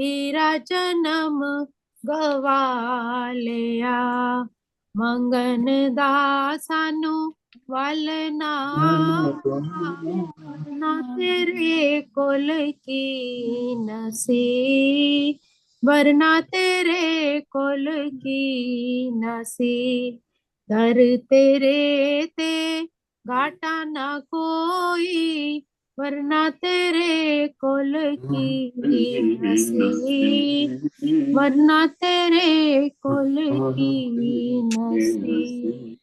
हीरा जन्म गवा लिया। मंगन दा सानू वल ना ना तेरे कोल की नसी, वरना तेरे कोल की नसी। दर तेरे ते घाटा ना कोई, वरना तेरे कोल की नसी, वरना तेरे कोल की नसी।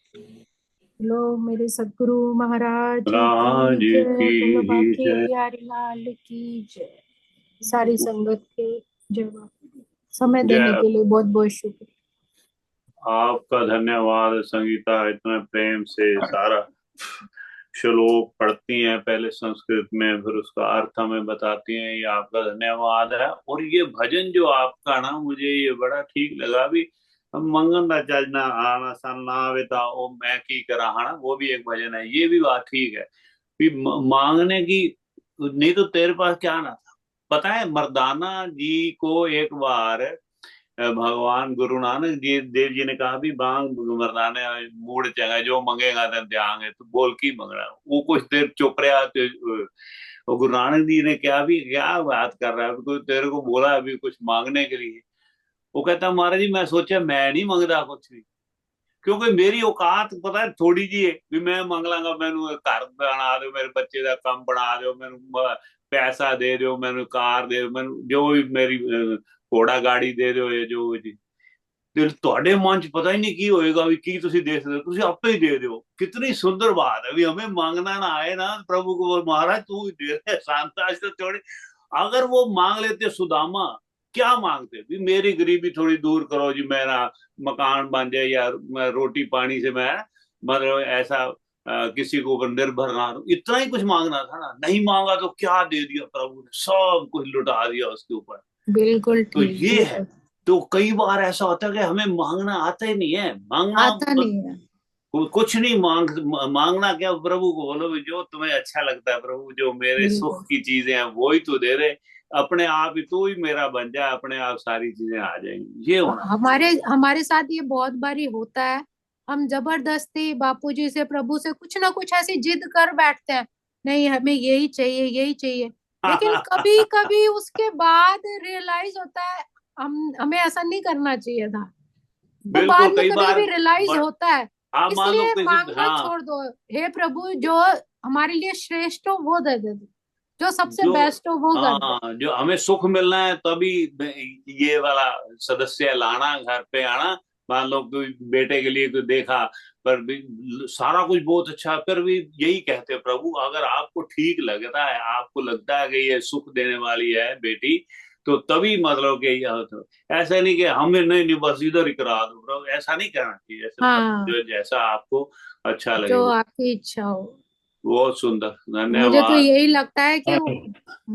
लो मेरे सदगुरु महाराज राज की जय, बोलो की बाके जय। बिहारी लाल की जय। सारी संगत के जय बापू। समय देने जय। के लिए बहुत बहुत शुक्रिया। आपका धन्यवाद संगीता, इतने प्रेम से सारा श्लोक पढ़ती हैं, पहले संस्कृत में फिर उसका अर्थ हमें बताती हैं। ये आपका धन्यवाद है। और ये भजन जो आपका ना, मुझे ये बड़ा ठीक लगा भी। हम मंगन दा चजना आना सन्ना वेता ओ मैं की करा ना, वो भी एक भजन है। ये भी बात ठीक है भी मांगने की। नहीं तो तेरे पास क्या ना था। पता है मर्दाना जी को एक बार भगवान गुरु नानक जी देव जी ने कहा भी बांग मर्दाने मूड चंगा, जो मंगेगा तेन देंगे, तो बोल की मंगना। वो कुछ देर चुप रहा तो गुरु नानक जी ने क्या भी क्या बात कर रहा है, कोई तेरे को बोला अभी कुछ मांगने के लिए। वो कहता महाराज जी मैं सोचा मैं नहीं मंगता कुछ भी, क्योंकि मेरी औकात पता है थोड़ी जी है भी मैं मंग लांगा। मैनू घर बना दो, मेरे बच्चे का काम बना दो, मैनू पैसा दे दो, मैनू कार दे दो, मैनू जो भी मेरी घोड़ा गाड़ी दे दो, ये जो जी। ਤੇ ਤੁਹਾਡੇ ਮਨ ਚ ਪਤਾ ਹੀ ਨਹੀਂ ਕੀ ਹੋਏਗਾ ਵੀ ਕੀ ਤੁਸੀਂ ਦੇ ਸਕਦੇ ਹੋ, ਤੁਸੀਂ ਆਪੇ ਹੀ ਦੇ ਦਿਓ। कितनी सुंदर बात है भी हमें मांगना ना आए ना प्रभु को बोल महाराज तू ही दे दे शांता से थोड़ी। अगर वो मांग लेते सुदामा, क्या मांगते भी मेरी गरीबी थोड़ी दूर करो जी, मेरा मकान बन जाए या मैं रोटी पानी से मैं मतलब ऐसा किसी को ऊपर निर्भर ना हो, इतना ही कुछ मांगना था ना। नहीं मांगा तो क्या दे दिया प्रभु ने, सब कुछ लुटा दिया उसके ऊपर। बिल्कुल तो ठीक, ये है। बिल्कुल तो कई बार ऐसा होता है कि हमें मांगना आता ही नहीं है। मांगना आता नहीं है। कुछ नहीं मांगना क्या, प्रभु को बोलो भी जो तुम्हें अच्छा लगता है प्रभु, जो मेरे सुख बिल्कुल की चीजें हैं वो ही तू दे दे। अपने आप ही तू ही मेरा बन जाए, अपने आप सारी चीजें आ जाएंगी। ये होना हमारे हमारे साथ ये बहुत बारी होता है। हम जबरदस्ती बापूजी से, प्रभु से कुछ ना कुछ ऐसी जिद कर बैठते हैं, नहीं हमें यही चाहिए यही चाहिए। लेकिन कभी चाहिए। कभी उसके बाद रियलाइज होता है हम हमें ऐसा नहीं करना चाहिए था। वो बिल्कुल बाद में कई कभी बार कभी रियलाइज बड़, होता है। आप मान लो इसलिए किसी, मांगना हाँ छोड़ दो। हे प्रभु, जो हमारे लिए श्रेष्ठ हो वो दे दे दो, जो सबसे जो बेस्ट हो वो कर दे। हाँ जो हमें सुख मिलना है तभी ये वाला सदस्य लाना घर पे आना। मान लो कोई बेटे के लिए कोई देखा पर भी सारा कुछ बहुत अच्छा, फिर भी यही कहते हैं प्रभु अगर आपको ठीक लगता है, आपको लगता है कि ये सुख देने वाली है बेटी, तो तभी मतलब कि तो ऐसा नहीं कि हमें नहीं नहीं बस इधर ही करा दो प्रभु, ऐसा नहीं करना चाहिए। ऐसे हाँ, जो जैसा आपको अच्छा लगे जो वो। आपकी इच्छा हो। बहुत सुंदर, मुझे तो धन्यवाद। यही लगता है कि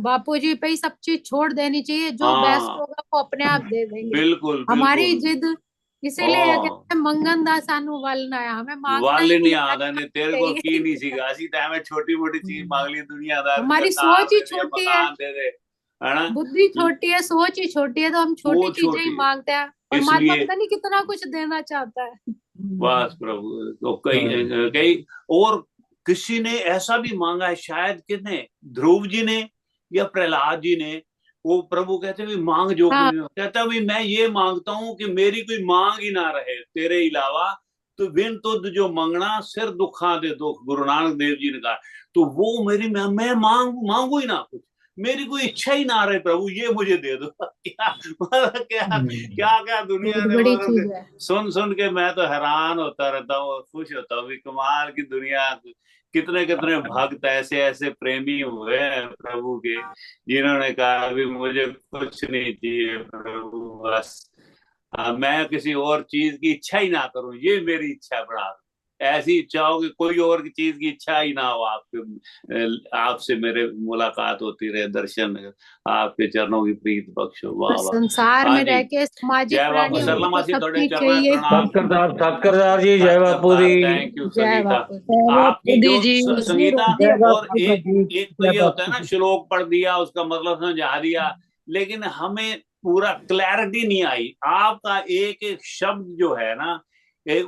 बापूजी पे ही सब चीज छोड़ देनी चाहिए, जो बेस्ट हाँ होगा वो अपने आप दे देंगे। बिल्कुल हमारी बिल्कुल। जिद इसीलिए हाँ कहते हैं मंगन दास सानू वलना है, हमें मांगना वाल ही नहीं नहीं आता आता ने तेरे को की चाहिए। नहीं सीखा असी तो हमें छोटी मोटी चीज मांग ली दुनियादार ने, हमारी कार सोच ही दे दे छोटी है, मकान दे दे, है ना। बुद्धि छोटी है, सोच ही छोटी है, तो हम छोटी वो चीजें ही छोटी है मांगते हैं। परमात्मा इसलिए। पता नहीं कितना कुछ देना चाहता है। बस प्रभु तो कई कई और किसी ने ऐसा भी मांगा है शायद, किसने, ध्रुव जी ने या प्रहलाद जी ने। वो प्रभु कहते भी मांग जो कुछ हाँ कहता भी मैं ये मांगता हूं कि मेरी कोई मांग ही ना रहे तेरे अलावा, तो बिन तुद जो मंगना सिर दुखा दे दुख, गुरु नानक देव जी ने कहा। तो वो मेरी मैं मांगू ही ना कुछ, मेरी कोई इच्छा ही ना रहे प्रभु ये मुझे दे दो। क्या मतलब क्या क्या क्या दुनिया बहुत ने बड़ी मतलब चीज है। सुन सुन के मैं तो हैरान होता रहता हूँ और खुश होता हूँ भी कमाल की दुनिया। कितने कितने भक्त ऐसे ऐसे प्रेमी हुए हैं प्रभु के, जिन्होंने कहा अभी मुझे कुछ नहीं चाहिए प्रभु, बस मैं किसी और चीज की इच्छा ही ना करूं, ये मेरी इच्छा बढ़ा दो। ऐसी इच्छा हो कि कोई और की चीज की इच्छा ही ना हो, आपके आपसे मेरे मुलाकात होती रहे, दर्शन आपके चरणों की प्रीत बख्शो। वाह बस वाह। संसार हाँ में जी। रह के सामाजिक जय बापू, प्राणी सरला होके तो मासी थोड़े सबकी चरण में चाहिए। प्रणाम। सतकरदार सतकरदार जी, जय बापू सत्करतार, दी। थैंक यू जय संगीता। बापू। जय आपकी बापू दी जो जी। खुशबू संगीता, जय रोटी है। और बापू एक जी। एक तो जय ये होता है बापू ना जी। श्लोक पढ़ दिया उसका मतलब समझा दिया, लेकिन हमें पूरा क्लैरिटी नहीं आई। आपका एक एक शब्द जो है ना,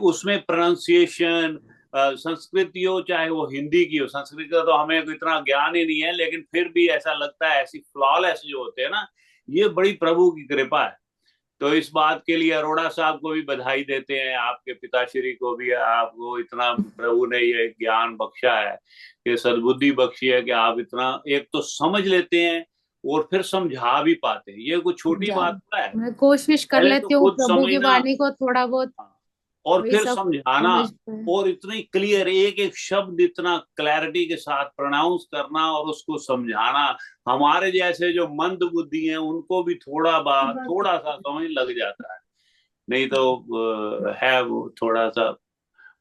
उसमें प्रोनाउंसिएशन, संस्कृति हो चाहे वो हिंदी की हो, संस्कृत का तो हमें इतना ज्ञान ही नहीं है, लेकिन फिर भी ऐसा लगता है ऐसी फ्लॉलेस जो होते हैं ना, ये बड़ी प्रभु की कृपा है। तो इस बात के लिए अरोड़ा साहब को भी बधाई देते हैं, आपके पिताश्री को भी। आपको इतना प्रभु ने ये ज्ञान बख्शा है, ये सद्बुद्धि बख्शी है कि आप इतना एक तो समझ लेते हैं और फिर समझा भी पाते हैं। ये कोई छोटी बात तो है। मैं कोशिश कर पहले तो लेती हूँ खुद प्रभु की समझना, वाणी को थोड़ा बहुत और वही फिर सब समझाना, समझ पाए। और इतनी क्लियर एक एक शब्द इतना क्लैरिटी के साथ प्रोनाउंस करना और उसको समझाना। हमारे जैसे जो मंद बुद्धि हैं उनको भी थोड़ा सा समझ लग जाता है, नहीं तो है वो थोड़ा सा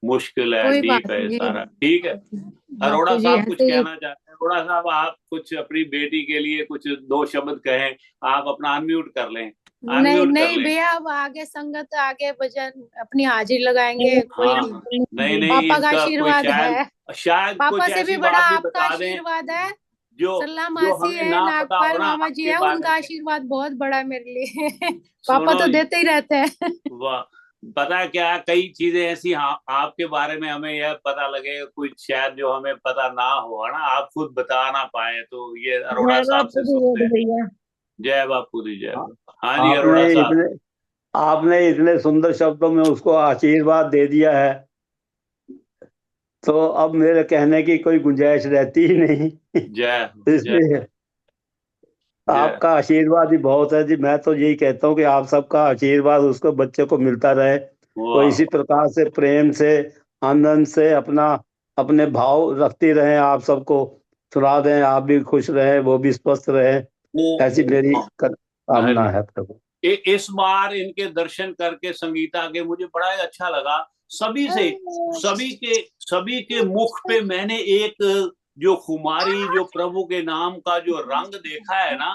मुश्किल है, कोई बात डीप है ये नहीं, सारा। ठीक है, बापू अरोड़ा जी साहब कुछ ऐसे ही। कहना चाहते हैं? अरोड़ा साहब आप कुछ अपनी बेटी के लिए कुछ दो शब्द कहें। आप अपना अनम्यूट कर लें, नहीं अनम्यूट कर नहीं लें। भैया, अब आगे संगत, आगे भजन अपनी हाजिर लगाएंगे, कोई हाँ, नहीं। नहीं नहीं, पापा का इनका कोई आशीर्वाद शायद है, शायद पापा कुछ से भी ऐसी बड़ा बात भी आपका बता दें आशीर्वाद है। जो सल्ला जो मासी हमें है, ना पता हो नागपाल ना मामा जी आपके है, बारे उनका में। आशीर्वाद बहुत बड़ा है मेरे लिए। पापा सुनो, तो देते ही रहते हैं। वाह, पता है क्या, कई चीजें ऐसी, हाँ, आपके बारे में हमें यह पता लगे कुछ शायद जो हमें पता ना हो, है ना, आप खुद बता ना पाए, तो ये अरोड़ा जय साहब बापू से जी, सुनते हैं। भैया। जय बापू दी जय आ- बापू। हाँ जी आपने अरोड़ा साहब। इतने आपने इतने सुंदर शब्दों में उसको आशीर्वाद दे दिया है, तो अब मेरे कहने की कोई गुंजाइश रहती ही नहीं। जय जय इसलिए जय। आपका आशीर्वाद ही बहुत है जी। मैं तो यही कहता हूँ कि आप सबका आशीर्वाद उसको बच्चे को मिलता रहे, वो वाह, इसी प्रकार से प्रेम से आनंद से अपना अपने भाव रखती रहे, आप सबको सुना दें, आप भी खुश रहे, वो भी स्वस्थ रहे। वो, ऐसी मेरी कामना धन्य। है प्रभु। इस बार इनके दर्शन करके संगीता के मुझे बड़ा ही अच्छा लगा। सभी से, सभी के सभी के मुख पे मैंने एक जो खुमारी, जो प्रभु के नाम का जो रंग देखा है ना,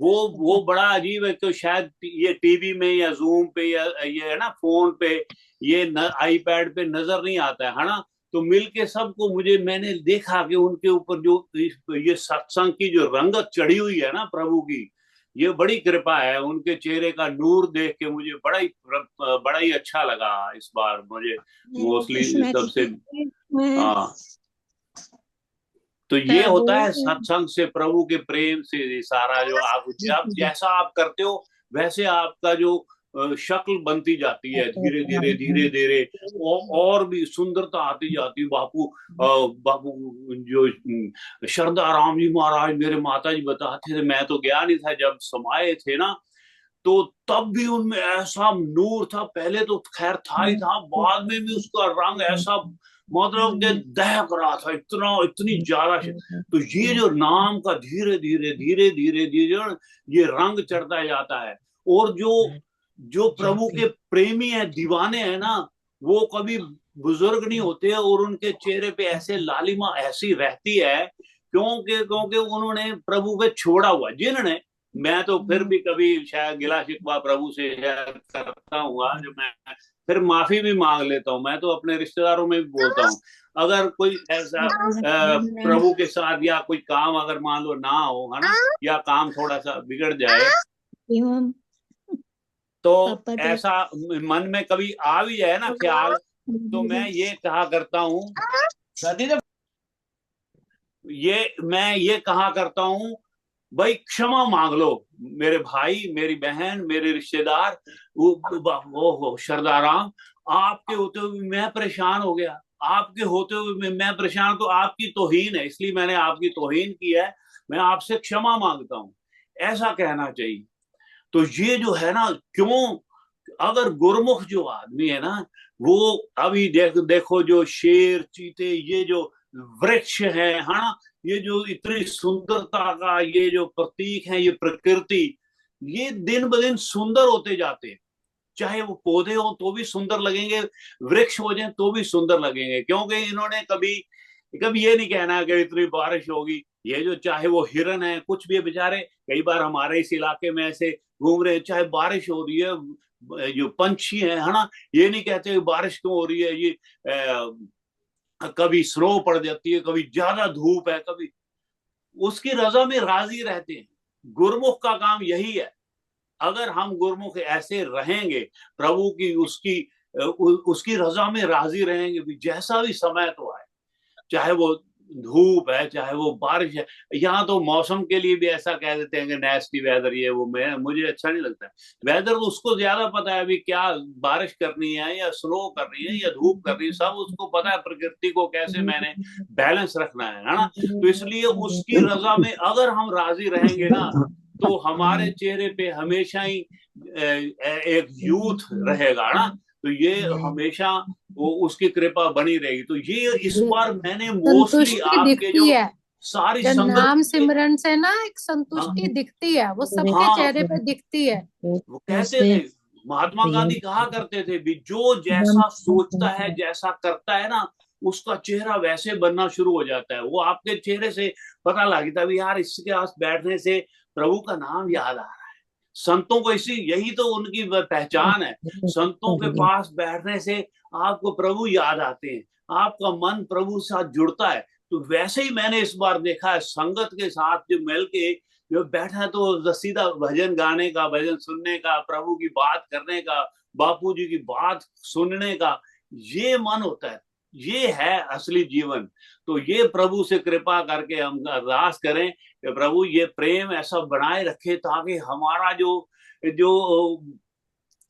वो बड़ा अजीब है। तो शायद ये टीवी में या जूम पे या ये है ना फोन पे, ये आईपैड पे नजर नहीं आता है ना। तो मिलके सबको मुझे मैंने देखा कि उनके ऊपर जो ये सत्संग की जो रंगत चढ़ी हुई है ना प्रभु की, ये बड़ी कृपा है। उनके चेहरे का नूर देख के मुझे बड़ा ही अच्छा लगा इस बार मुझे, मोस्टली सबसे। हाँ, तो ये होता है सत्संग से, प्रभु के प्रेम से। ये सारा जो आप जब जैसा आप करते हो वैसे आपका जो शक्ल बनती जाती है, धीरे धीरे धीरे धीरे और भी सुंदरता आती जाती है। बापू जो श्रद्धा राम जी महाराज, मेरे माता जी बताते थे, मैं तो गया नहीं था जब समाये थे ना, तो तब भी उनमें ऐसा नूर था। पहले तो खैर था ही था, बाद में भी उसका रंग ऐसा, मतलब कि दहक रहा था, इतना इतनी ज्यादा। तो ये जो नाम का धीरे धीरे धीरे धीरे धीरे ये रंग चढ़ता जाता है। और जो जो प्रभु के प्रेमी है, दीवाने हैं ना, वो कभी बुजुर्ग नहीं होते, और उनके चेहरे पे ऐसे लालिमा ऐसी रहती है, क्योंकि क्योंकि उन्होंने प्रभु पे छोड़ा हुआ। जिन्होंने, मैं तो फिर भी कभी शायद गिला शिकवा प्रभु से करता हूँ, जो मैं फिर माफी भी मांग लेता हूँ। मैं तो अपने रिश्तेदारों में भी बोलता हूँ, अगर कोई ऐसा प्रभु के साथ या कोई काम अगर मान लो ना हो, है ना, या काम थोड़ा सा बिगड़ जाए, तो ऐसा मन में कभी आ भी जाए ना ख्याल, तो मैं ये कहा करता हूँ, मैं ये कहा करता हूँ, भाई क्षमा मांग लो मेरे भाई, मेरी बहन, मेरे रिश्तेदार। वो श्रद्धाराम, आपके होते हुए मैं परेशान हो गया, आपके होते हुए मैं परेशान, तो आपकी तौहीन है, इसलिए मैंने आपकी तौहीन की है, मैं आपसे क्षमा मांगता हूँ, ऐसा कहना चाहिए। तो ये जो है ना, क्यों, अगर गुरमुख जो आदमी है ना, वो अभी देखो जो शेर चीते, ये जो वृक्ष है ना, ये जो इतनी सुंदरता का ये जो प्रतीक है, ये प्रकृति, ये दिन ब दिन सुंदर होते जाते हैं। चाहे वो पौधे हो तो भी सुंदर लगेंगे, वृक्ष हो जाए तो भी सुंदर लगेंगे, क्योंकि इन्होंने कभी कभी ये नहीं कहना कि इतनी बारिश होगी। ये जो चाहे वो हिरन है, कुछ भी बेचारे, कई बार हमारे इस इलाके में ऐसे घूम रहे हैं, चाहे बारिश हो रही है, जो पंछी है ना, ये नहीं कहते बारिश क्यों हो रही है, ये कभी स्नो पड़ जाती है, कभी ज्यादा धूप है, कभी उसकी रजा में राजी रहते हैं। गुरमुख का काम यही है। अगर हम गुरमुख ऐसे रहेंगे, प्रभु की उसकी रजा में राजी रहेंगे, भी जैसा भी समय तो आए, चाहे वो धूप है चाहे वो बारिश है। यहाँ तो मौसम के लिए भी ऐसा कह देते हैं कि नेस्टी वेदर, ये वो, मुझे अच्छा नहीं लगता है वेदर। तो उसको ज्यादा पता है अभी क्या बारिश करनी है या स्नो करनी है या धूप करनी है, सब उसको पता है प्रकृति को कैसे मैंने बैलेंस रखना है ना। तो इसलिए उसकी रजा में अगर हम राजी रहेंगे ना, तो हमारे चेहरे पे हमेशा ही एक यूथ रहेगा ना। तो ये हमेशा वो उसकी कृपा बनी रहेगी। तो ये इस बार मैंने मोस्टली संतुष्टि आपके दिखती जो है सारी जब संगत नाम के, सिमरन से ना, एक हाँ संतुष्टि दिखती है, वो सबके हाँ, चेहरे पे दिखती है। वो कहते थे, महात्मा गांधी कहा करते थे भी, जो जैसा सोचता है जैसा करता है ना, उसका चेहरा वैसे बनना शुरू हो जाता है। वो आपके चेहरे से पता लगता है यार, इसके पास बैठने से प्रभु का नाम याद आ रहा है। संतों को इसी, यही तो उनकी पहचान है। संतों के पास बैठने से आपको प्रभु याद आते हैं, आपका मन प्रभु के साथ जुड़ता है। तो वैसे ही मैंने इस बार देखा है, संगत के साथ जो मिल के जो बैठा है, तो सीधा भजन गाने का, भजन सुनने का, प्रभु की बात करने का, बापू जी की बात सुनने का, ये मन होता है। ये है असली जीवन। तो ये प्रभु से कृपा करके हम अरदास करें कि प्रभु ये प्रेम ऐसा बनाए रखे, ताकि हमारा जो जो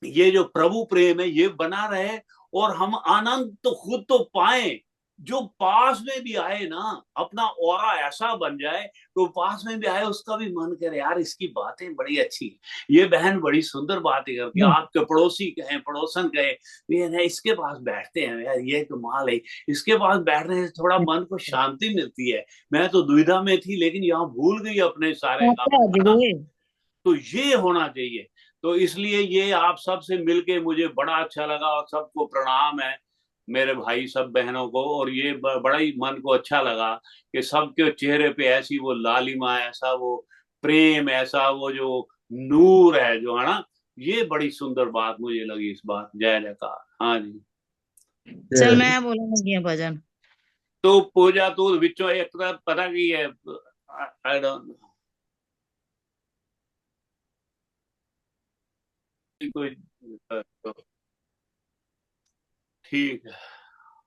ये जो प्रभु प्रेम है ये बना रहे, और हम आनंद तो खुद तो पाए, जो पास में भी आए ना, अपना ऑरा ऐसा बन जाए तो पास में भी आए उसका भी मन करे यार इसकी बातें बड़ी अच्छी है, ये बहन बड़ी सुंदर बातें करती है। आपके पड़ोसी कहें, पड़ोसन कहे, ये इसके पास बैठते हैं यार, ये कमाल है, इसके पास बैठने से थोड़ा मन को शांति मिलती है। मैं तो दुविधा में थी लेकिन यहाँ भूल गई अपने सारे काम। तो ये होना चाहिए। तो इसलिए ये आप सबसे मिलके मुझे बड़ा अच्छा लगा, और सबको प्रणाम है मेरे भाई सब बहनों को। और ये बड़ा ही मन को अच्छा लगा कि सबके चेहरे पे ऐसी वो लालिमा, ऐसा वो प्रेम, ऐसा वो जो नूर है जो है ना, ये बड़ी सुंदर बात मुझे लगी इस बात। जय जयकार। हाँ जी। चल मैं बोलने लगी है भजन। तो पूजा तू विचों एक तरह पता की है, आई डोंट कोई, ठीक है।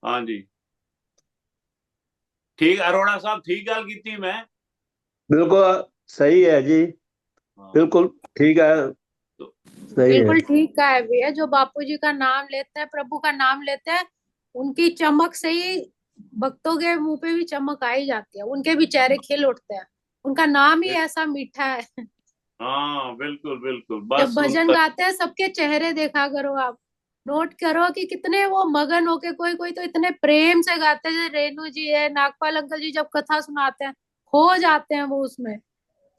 हाँ जी, ठीक। अरोड़ा साहब ठीक गल की मैं। बिल्कुल सही है जी, हाँ, बिल्कुल ठीक है, तो सही है। बिल्कुल ठीक कहा है भैया। जो बापू जी का नाम लेते हैं, प्रभु का नाम लेते हैं, उनकी चमक से ही भक्तों के मुंह पे भी चमक आ ही जाती है, उनके भी चेहरे खिल उठते हैं। उनका नाम ही ऐसा मीठा है। हाँ बिल्कुल बिल्कुल, जब बस भजन उनका। गाते हैं सबके चेहरे देखा करो आप, नोट करो कि कितने वो मगन होके, कोई कोई तो इतने प्रेम से गाते हैं। रेणु जी है, नागपाल अंकल जी जब कथा सुनाते हैं, खो जाते हैं वो उसमें।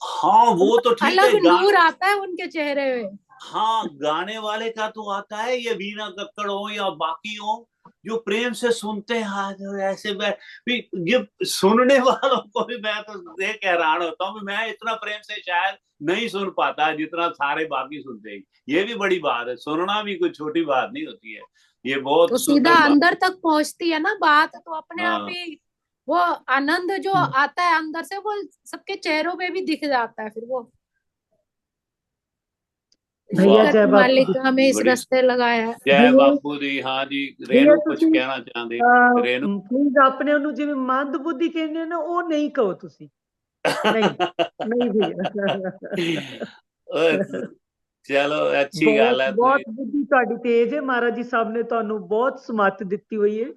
हाँ वो तो ठीक है, अलग नूर आता है उनके चेहरे में। हाँ गाने वाले का तो आता है, ये वीणा कक्कड़ हो या बाकी हो, जो प्रेम से सुनते हैं हाथ ऐसे भी, ये सुनने वालों को भी मैं तो देख के हैरान होता हूँ। मैं इतना प्रेम से शायद नहीं सुन पाता जितना सारे बाकी सुनते हैं। ये भी बड़ी बात है, सुनना भी कोई छोटी बात नहीं होती है, ये तो बहुत सीधा सुंदर बात। अंदर तक पहुंचती है ना बात, तो अपने आप हाँ ही वो आनंद जो आता है अंदर से, वो सबके चेहरों पे भी दिख जाता है फिर वो। भैया शुक्र जय है बापू मालिक जी। हमें इस बड़ी रास्ते लगाया है। जय बापू जी। हाँ जी, भैया रेणु कुछ ਤੁਸੀਂ कहना चाहते? रेणु ਪਲੀਜ਼ ਆਪਣੇ ਉਹਨੂੰ ਜਿਵੇਂ ਮੰਦ ਬੁੱਧੀ ਕਹਿੰਦੇ ਨੇ ਉਹ ਨਹੀਂ ਕਹੋ ਤੁਸੀਂ। नहीं नहीं भैया। चलो अच्छी बहुत गल है। बहुत बुद्धि ਤੁਹਾਡੀ ਤੇਜ਼ ਹੈ, ਮਹਾਰਾਜ ਜੀ ਸਾਹਿਬ ਨੇ ਤੁਹਾਨੂੰ ਬਹੁਤ ਸਮੱਤ ਦਿੱਤੀ ਹੋਈ ਹੈ।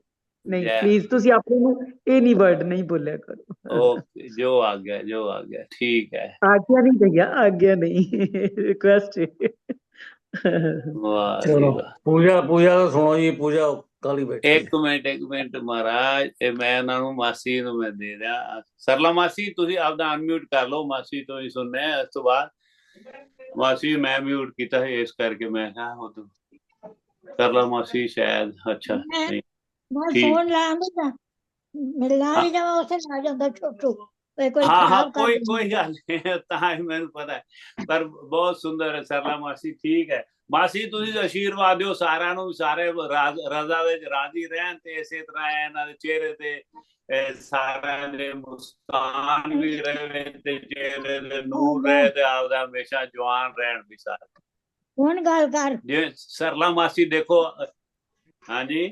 नहीं जय प्लीज ਤੁਸੀਂ ਆਪਣੇ ਨੂੰ ਇਹ ਨਹੀਂ वर्ड नहीं बोलिया करो। ओके, जो आ गया जो आ गया, ठीक है। आज्ञा नहीं भैया, आज्ञा नहीं, रिक्वेस्ट है। वाह जी चलो वाह। पूजा पूजा तो सुनो जी, पूजा काली बैठी है। एक मिनट महाराज, मैं ਇਹਨਾਂ ਨੂੰ ਮਾਸੀ ਨੂੰ ਮੈਂ ਦੇ ਦਿਆਂ। ਸਰਲਾ ਮਾਸੀ ਤੁਸੀਂ ਆਪਦਾ ਅਨਮਿਊਟ ਕਰ ਲਓ, ਮਾਸੀ ਤੋਂ ਹੀ ਸੁਣਨੇ ਆ। ਇਸ ਤੋਂ ਬਾਅਦ ਮਾਸੀ ਮੈਂ ਮਿਊਟ ਕੀਤਾ ਹੈ, ਇਸ ਕਰਕੇ ਮੈਂ ਕਿਹਾ ਉਹ ਤੋਂ ਸਰਲਾ ਮਾਸੀ शायद अच्छा नहीं मैं ठीक। फोन ला मिलना हाँ भी जावा उसे आ जाता छोटू कोई हाँ हाँ, खराब कर कोई गल नहीं, मैंने पता है, पर बहुत सुंदर है सरला मासी। ठीक है ਮਾਸੀ, ਤੁਸੀਂ ਆਸ਼ੀਰਵਾਦ ਦਿਓ ਸਾਰਿਆਂ ਨੂੰ, ਸਾਰੇ ਰਜ਼ਾ ਵਿੱਚ ਰਾਜੀ ਰਹਿਣ ਤੇ ਇਸੇ ਤਰ੍ਹਾਂ ਇਹਨਾਂ ਦੇ ਚਿਹਰੇ ਤੇ ਸਾਰਿਆਂ ਦੇ ਮੁਸਕਾਨ ਵੀ ਰਹੇ ਤੇ ਚਿਹਰੇ ਦੇ ਨੂਰ ਰਹੇ ਤੇ ਆਪਦਾ ਹਮੇਸ਼ਾ ਜਵਾਨ ਰਹਿਣ ਵੀ ਸਾਰੇ। ਹੁਣ ਗੱਲ ਕਰ। ਜੇ ਸਰਲਾ ਮਾਸੀ ਦੇਖੋ, ਹਾਂਜੀ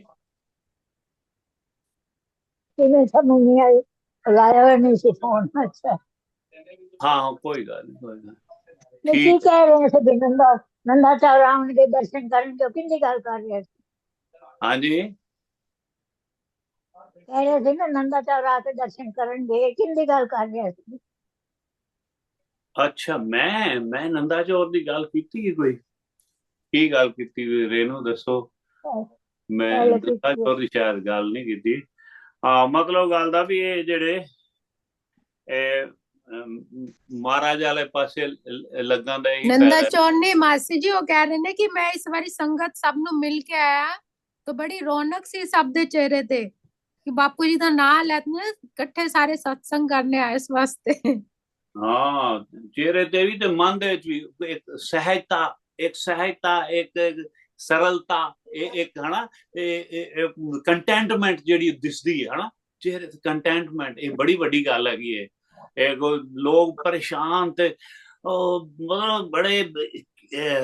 ਕਿਵੇਂ ਸਮਝ ਨਹੀਂ ਆਈ, ਲਾਇਆ ਹੋਇਆ ਨਹੀਂ ਸੀ ਫੋਨ। ਅੱਛਾ ਹਾਂ ਕੋਈ ਗੱਲ ਨਹੀਂ, ਕੋਈ ਗੱਲ ਮੈਂ ਕੀ ਠੀਕ ਕਹਿ ਰਹੇ ਸੀ ਵੀ ਨੰਦਾ ਚਾਵਲਾ ਆਉਣਗੇ ਦਰਸ਼ਨ ਕਰਨਗੇ, ਕਿੰਨੀ ਗੱਲ ਕਰ ਰਹੇ ਸੀ? ਹਾਂਜੀ ਕਹਿ ਰਹੇ ਸੀ ਨਾ ਨੰਦਾ ਚਾਵਲਾ ਆ ਕੇ ਦਰਸ਼ਨ ਕਰਨਗੇ, ਕਿੰਨੀ ਗੱਲ ਕਰ ਰਹੇ ਸੀ? ਅੱਛਾ ਮੈਂ ਨੰਦਾ ਚੌਰ ਦੀ ਗੱਲ ਕੀਤੀ ਕੋਈ? ਕੀ ਗੱਲ ਕੀਤੀ ਰੇਨੂ ਦੱਸੋ? ਮੈਂ ਪਹਿਲੇ ਨੰਦਾ ਕੀਤੀ ਚੌਰ ਦੀ ਸ਼ਾਇਦ ਗੱਲ ਨਹੀਂ ਕੀਤੀ। ਹਾਂ ਮਤਲਬ ਗੱਲ ਦਾ ਵੀ ਇਹ ਜਿਹੜੇ ਮਹਾਰਾਜ ਵਾਲੇ ਪਾਸੇ ਲੱਗਣ ਦਾ ਹੀ नंदा ਫਾਇਦਾ। चौर ने मासी जी वो कह रहे ने कि मैं इस बारी संगत सब नु मिल के आया तो बड़ी रौनक सी सब दे चेहरे ते कि बापू जी दा नाम लेते ने इकट्ठे सारे सत्संग करने आए इस वास्ते। ਹਾਂ ਚਿਹਰੇ ਤੇ ਵੀ ਤੇ ਮਨ ਦੇ ਵਿੱਚ ਵੀ ਇੱਕ ਸਹਿਜਤਾ, ਇੱਕ ਸਰਲਤਾ, ਇੱਕ ਹਨਾ ਕੰਟੈਂਟਮੈਂਟ ਜਿਹੜੀ ਦਿਸਦੀ ਹੈ ਹਨਾ ਚਿਹਰੇ ਤੇ। ਕੰਟੈਂਟਮੈਂਟ ਇਹ ਬੜੀ ਵੱਡੀ ਗੱਲ ਹੈਗੀ ਹੈ। ਇਹ ਲੋਕ ਪਰੇਸ਼ਾਨ ਤੇ ਮਤਲਬ ਬੜੇ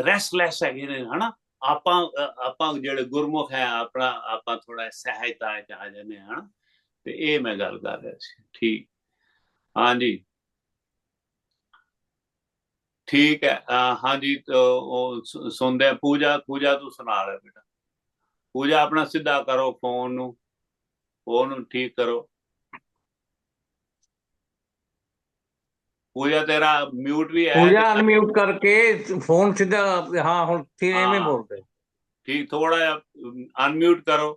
ਰੈਸਟਲੈਸ ਹੈਗੇ ਨੇ ਹਨਾ। ਆਪਾਂ ਜਿਹੜੇ ਗੁਰਮੁਖ ਹੈ ਆਪਾਂ ਥੋੜਾ ਸਹਿਜਤਾ ਚ ਆ ਜਾਂਦੇ ਹਾਂ ਹਨਾ। ਤੇ ਇਹ ਮੈਂ ਗੱਲ ਕਰ ਰਿਹਾ ਸੀ। ਠੀਕ, ਹਾਂਜੀ ठीक है। हाँ जी तो सुनते हैं। पूजा तू सुना रहे बेटा। पूजा अपना सीधा करो फोन ठीक करो। पूजा तेरा म्यूट भी है। पूजा अनम्यूट करके फोन सीधा। हाँ हुण फिर एवें हाँ बोलते ठीक, थोड़ा अनम्यूट करो।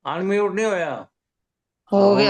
अनम्यूट नहीं होया। हो गया।